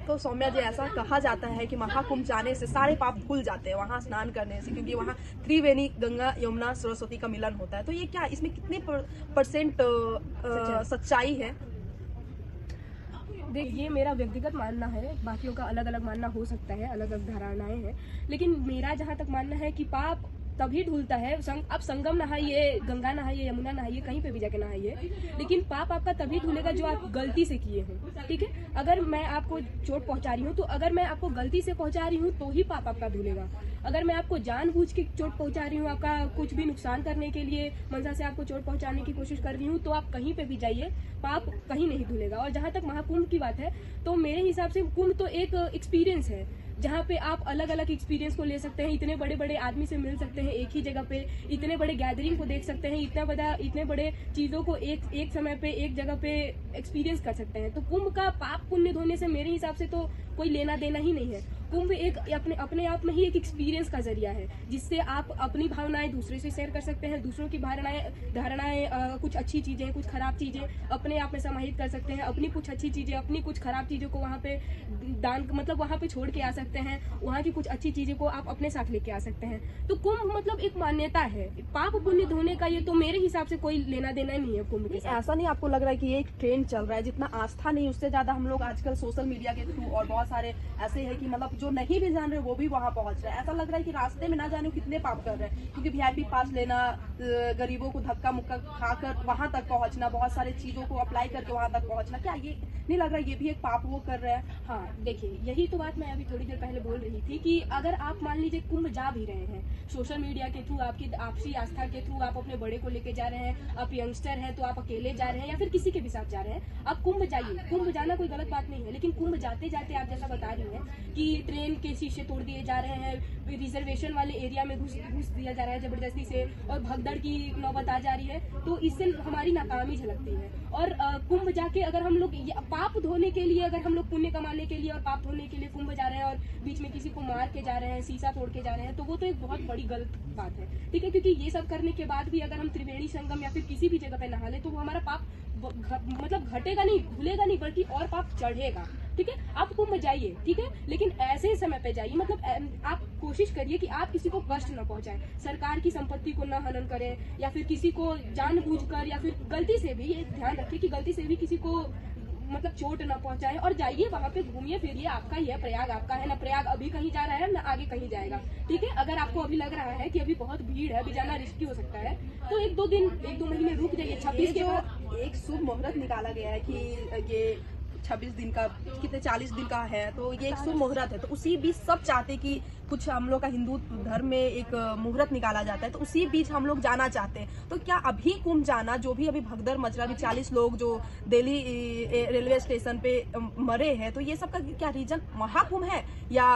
तो सौम्या जी, ऐसा कहा जाता है कि महाकुंभ जाने से सारे पाप धुल जाते हैं वहाँ स्नान करने से, क्योंकि वहाँ त्रिवेणी गंगा यमुना सरस्वती का मिलन होता है। तो ये क्या, इसमें कितने परसेंट सच्चाई है? देख, ये मेरा व्यक्तिगत मानना है, बाकियों का अलग अलग मानना हो सकता है, अलग अलग धारणाएं हैं, लेकिन मेरा जहाँ तक मानना है कि पाप तभी धुलता है। अब संगम नहाइए, गंगा नहाइए, यमुना नहाइए, कहीं पे भी जाके नहाइए, लेकिन पाप आपका तभी धुलेगा जो आप गलती से किए हैं। ठीक है, अगर मैं आपको चोट पहुंचा रही हूँ, तो अगर मैं आपको गलती से पहुंचा रही हूँ तो ही पाप आपका धुलेगा। अगर मैं आपको जानबूझ के चोट पहुंचा रही हूँ, आपका कुछ भी नुकसान करने के लिए मंशा से आपको चोट पहुंचाने की कोशिश कर रही हूँ, तो आप कहीं पे भी जाइए, पाप कहीं नहीं धुलेगा। और जहाँ तक महाकुंभ की बात है, तो मेरे हिसाब से कुंभ तो एक एक्सपीरियंस है, जहाँ पे आप अलग अलग एक्सपीरियंस को ले सकते हैं, इतने बड़े बड़े आदमी से मिल सकते हैं एक ही जगह पे, इतने बड़े गैदरिंग को देख सकते हैं, इतने बड़े चीजों को एक समय पे एक जगह पे एक्सपीरियंस कर सकते हैं। तो कुंभ का पाप पुण्य धोने से मेरे हिसाब से तो कोई लेना देना ही नहीं है। कुंभ एक अपने आप में ही एक एक्सपीरियंस का जरिया है, जिससे आप अपनी भावनाएं दूसरे से शेयर कर सकते हैं, दूसरों की धारणाएं कुछ अच्छी चीजें, कुछ खराब चीजें अपने आप में समाहित कर सकते हैं, अपनी कुछ अच्छी चीजें, अपनी कुछ खराब चीजों को वहाँ पे दान, मतलब वहाँ पे छोड़ के आ सकते हैं, वहाँ की कुछ अच्छी चीजें को आप अपने साथ लेके आ सकते हैं। तो कुंभ मतलब एक मान्यता है, पाप पुण्य धोने का ये तो मेरे हिसाब से कोई लेना देना नहीं है कुंभ के साथ। ऐसा नहीं आपको लग रहा है कि ये एक ट्रेंड चल रहा है? जितना आस्था नहीं, उससे ज्यादा हम लोग आजकल सोशल मीडिया के थ्रू और बहुत सारे ऐसे हैं कि मतलब जो नहीं भी जान रहे वो भी वहाँ पहुंच रहे हैं। ऐसा लग रहा है कि रास्ते में ना जाने कितने पाप कर रहे हैं, क्योंकि वीआईपी पास लेना, गरीबों को धक्का मुक्का खाकर वहां तक पहुंचना, बहुत सारे चीजों को अप्लाई करके वहां तक पहुंचना, क्या ये नहीं लग रहा है ये भी एक पाप वो कर रहे हैं? हाँ, देखिए, यही तो बात मैं अभी थोड़ी देर पहले बोल रही थी कि अगर आप मान लीजिए कुंभ जा भी रहे हैं, सोशल मीडिया के थ्रू, आपकी आपसी आस्था के थ्रू, आप अपने बड़े को लेके जा रहे हैं, आप यंगस्टर हैं तो आप अकेले जा रहे हैं या फिर किसी के भी साथ जा रहे हैं, आप कुंभ जाइए। कुंभ जाना कोई गलत बात नहीं है, लेकिन कुंभ जाते जाते आप जैसा बता रही हैं कि ट्रेन के शीशे तोड़ दिए जा रहे हैं, रिजर्वेशन वाले एरिया में घुस दिया जा रहा है जबरदस्ती से, और भगदड़ की नौबत आ जा रही है, तो इससे हमारी नाकामी झलकती है। और कुंभ जाके अगर हम लोग पाप धोने के लिए, अगर हम लोग पुण्य कमाने के लिए और पाप धोने के लिए कुंभ जा रहे हैं और बीच में किसी को मार के जा रहे हैं, शीशा तोड़ के जा रहे हैं, तो वो तो एक बहुत बड़ी गलत बात है। ठीक है, क्योंकि ये सब करने के बाद भी अगर हम त्रिवेणी संगम या फिर किसी भी जगह पे नहा ले, तो वो हमारा पाप मतलब घटेगा नहीं, धुलेगा नहीं, बल्कि और पाप चढ़ेगा। ठीक है, आप कुंभ जाइए, ठीक है, लेकिन ऐसे समय पे जाइए, मतलब आप कोशिश करिए कि आप किसी को कष्ट न पहुंचाएं, सरकार की संपत्ति को न हनन करें, या फिर किसी को जानबूझकर या फिर गलती से भी, ये ध्यान रखिए कि गलती से भी किसी को मतलब चोट न पहुंचाए। और जाइए वहाँ पे, घूमिए फिरिए, आपका यह प्रयाग आपका है ना, प्रयाग अभी कहीं जा रहा है ना आगे कहीं जाएगा। ठीक है, अगर आपको अभी लग रहा है कि अभी बहुत भीड़ है, अभी जाना रिस्की हो सकता है, तो एक दो महीने रुक जाइए। 26 के बाद एक शुभ मुहूर्त निकाला गया है कि ये 26 दिन का, कितने 40 दिन का है, तो ये एक शुभ मुहूर्त है। तो उसी बीच सब चाहते कि कुछ हम लोग का हिंदू धर्म में एक मुहूर्त निकाला जाता है, तो उसी बीच हम लोग जाना चाहते हैं। तो क्या अभी कुंभ जाना, जो भी अभी भगदड़ मच रहा है, 40 लोग जो दिल्ली रेलवे स्टेशन पे मरे हैं, तो ये सब का क्या रीजन महाकुंभ है या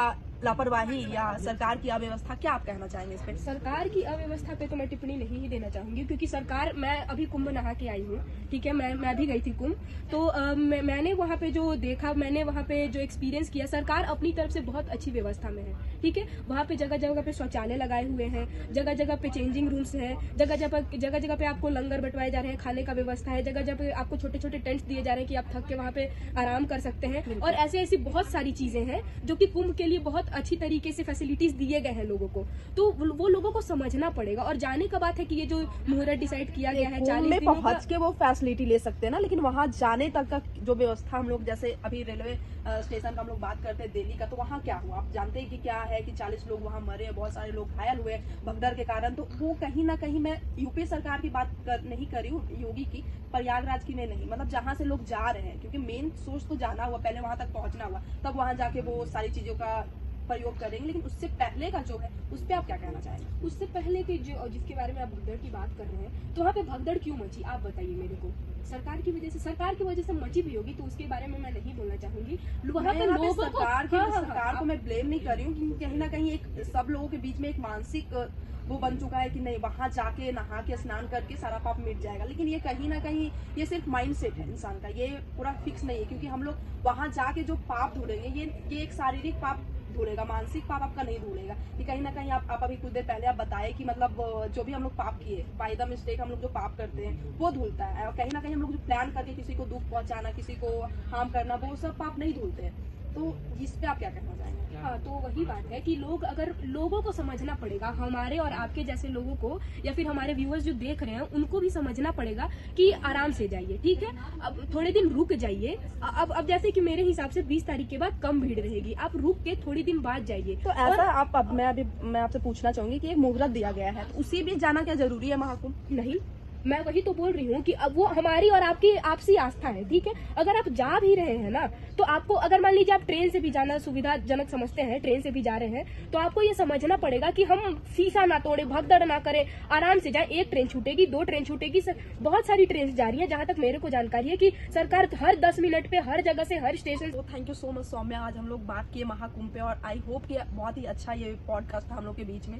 लापरवाही या सरकार की अव्यवस्था? क्या आप कहना चाहेंगे इस पे? सरकार की अव्यवस्था पे तो मैं टिप्पणी नहीं ही देना चाहूंगी, क्योंकि सरकार, मैं अभी कुंभ नहा के आई हूँ, ठीक है, मैं भी गई थी कुंभ, तो मैंने वहाँ पे जो देखा, मैंने वहाँ पे जो एक्सपीरियंस किया, सरकार अपनी तरफ से बहुत अच्छी व्यवस्था में है। ठीक है, वहाँ पे जगह जगह पे शौचालय लगाए हुए हैं, जगह जगह पे चेंजिंग रूम्स है, जगह जगह पे आपको लंगर बंटवाए जा रहे हैं, खाने का व्यवस्था है, जगह जगह पे आपको छोटे छोटे टेंट्स दिए जा रहे हैं कि आप थक के वहाँ पे आराम कर सकते हैं, और ऐसी बहुत सारी चीजें हैं जो कि कुंभ के लिए बहुत अच्छी तरीके से फैसिलिटीज दिए गए हैं लोगों को। तो वो लोगों को समझना पड़ेगा। और जाने का बात है कि ये जो मुहूर्त डिसाइड किया गया है 40 में दिनों पहुंच के वो फैसिलिटी ले सकते हैं ना, लेकिन वहां जाने तक का जो व्यवस्था, हम लोग जैसे अभी रेलवे स्टेशन का हम लोग बात करते हैं दिल्ली का, तो वहाँ क्या हुआ आप जानते हैं कि क्या है कि 40 लोग वहाँ मरे, बहुत सारे लोग घायल हुए भगदड़ के कारण। तो वो कहीं ना कहीं, मैं यूपी सरकार की बात नहीं कर रही हूँ, योगी की, प्रयागराज की में नहीं, मतलब जहाँ से लोग जा रहे हैं, क्योंकि मेन सोर्स तो जाना हुआ, पहले वहां तक पहुंचना हुआ, तब वहां जाके वो सारी चीजों का प्रयोग करेंगे। लेकिन उससे पहले का जो है, उस पर आप क्या कहना चाहेंगे? उससे पहले के जो, जिसके बारे में आप भगदड़ की बात कर रहे हैं, तो वहाँ पे भगदड़ क्यों मची, आप बताइए मेरे को। सरकार की वजह से मची भी होगी, तो उसके बारे में मैं नहीं बोलना चाहूंगी। वहाँ पे लोगों को, सरकार को मैं ब्लेम नहीं कर रही हूँ, क्योंकि कहीं ना कहीं एक सब लोगों के बीच में एक मानसिक वो बन चुका है कि नहीं, वहां जाके नहा के स्नान करके सारा पाप मिट जाएगा। लेकिन ये कहीं ना कहीं ये सिर्फ माइंडसेट है इंसान का, ये पूरा फिक्स नहीं है, क्योंकि हम लोग वहां जाके जो पाप धुलेंगे, ये एक शारीरिक पाप धुलेगा, मानसिक पाप आपका नहीं धुलेगा। कि कहीं ना कहीं आप अभी कुछ देर पहले आप बताए कि मतलब जो भी हम लोग पाप किए, बाय द मिस्टेक हम लोग जो पाप करते हैं वो धुलता है, और कहीं ना कहीं हम लोग जो प्लान करके किसी को दुख पहुंचाना, किसी को हार्म करना, वो सब पाप नहीं धुलते हैं। तो इस पे आप क्या कहना चाहेंगे? हाँ, तो वही बात है कि लोगों को समझना पड़ेगा, हमारे और आपके जैसे लोगों को, या फिर हमारे व्यूअर्स जो देख रहे हैं उनको भी समझना पड़ेगा कि आराम से जाइए, ठीक है। अब थोड़े दिन रुक जाइए। अब जैसे कि मेरे हिसाब से 20 तारीख के बाद कम भीड़ रहेगी, आप रुक के थोड़ी दिन बाद जाइए। तो ऐसा आप अब मैं आपसे पूछना चाहूंगी कि एक मुहूर्त दिया गया है, तो उसी बीच जाना क्या जरूरी है महाकुंभ? नहीं, मैं वही तो बोल रही हूँ कि अब वो हमारी और आपकी आपसी आस्था है, ठीक है। अगर आप जा भी रहे हैं ना, तो आपको अगर मान लीजिए आप ट्रेन से भी जाना सुविधाजनक समझते हैं, ट्रेन से भी जा रहे हैं, तो आपको ये समझना पड़ेगा कि हम शीशा ना तोड़े, भगदड़ ना करें, आराम से जाए। 1 ट्रेन छूटेगी, 2 ट्रेन छूटेगी, बहुत सारी ट्रेन जा रही है। जहां तक मेरे को जानकारी है कि सरकार हर 10 मिनट पे हर जगह से हर स्टेशन। तो thank you so much Saumya, आज हम लोग बात किए महाकुंभ पे और आई होप कि बहुत ही अच्छा ये पॉडकास्ट था हम लोग के बीच में।